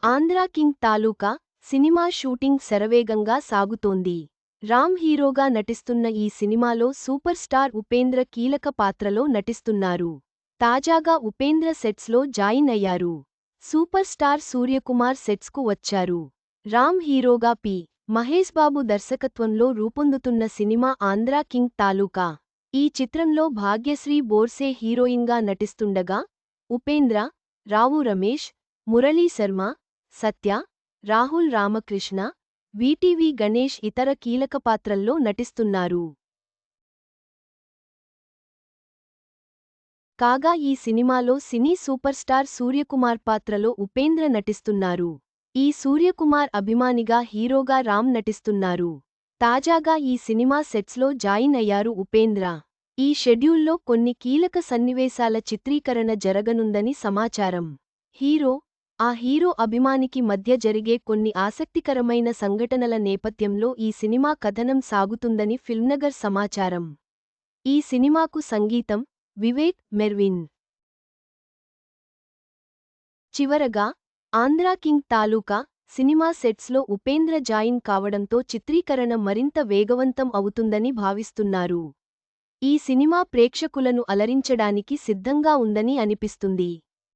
Andhra king తాలూకా cinema shooting శరవేగంగా సాగుతోంది. రామ్ హీరోగా నటిస్తున్న ఈ సినిమాలో సూపర్ స్టార్ ఉపేంద్ర కీలక పాత్రలో నటిస్తున్నారు. తాజాగా ఉపేంద్ర సెట్స్లో జాయిన్ అయ్యారు. సూపర్ స్టార్ సూర్యకుమార్ సెట్స్కు వచ్చారు. రామ్ హీరోగా పి. మహేష్ బాబు దర్శకత్వంలో రూపొందుతున్న సినిమా ఆంధ్రా కింగ్ తాలూకా. ఈ చిత్రంలో భాగ్యశ్రీ బోర్సే హీరోయిన్గా నటిస్తుండగా, ఉపేంద్ర, రావు రమేష్, మురళీ శర్మ, సత్య, రాహుల్ రామకృష్ణ, వీటీవీ గణేష్ ఇతర కీలక పాత్రల్లో నటిస్తున్నారు. కాగా ఈ సినిమాలో సినీ సూపర్ స్టార్ సూర్యకుమార్ పాత్రలో ఉపేంద్ర నటిస్తున్నారు. ఈ సూర్యకుమార్ అభిమానిగా హీరోగా రామ్ నటిస్తున్నారు. తాజాగా ఈ సినిమా సెట్స్లో జాయిన్ అయ్యారు ఉపేంద్ర. ఈ షెడ్యూల్లో కొన్ని కీలక సన్నివేశాల చిత్రీకరణ జరగనుందని సమాచారం. ఆ హీరో అభిమానికి మధ్య జరిగే కొన్ని ఆసక్తికరమైన సంఘటనల నేపథ్యంలో ఈ సినిమా కథనం సాగుతుందని ఫిల్మ్నగర్ సమాచారం. ఈ సినిమాకు సంగీతం వివేక్ మెర్విన్. చివరగా, ఆంధ్రా కింగ్ తాలూకా సినిమా సెట్స్లో ఉపేంద్ర జాయిన్ కావడంతో చిత్రీకరణ మరింత వేగవంతం అవుతుందని భావిస్తున్నారు. ఈ సినిమా ప్రేక్షకులను అలరించడానికి సిద్ధంగా ఉందని అనిపిస్తుంది.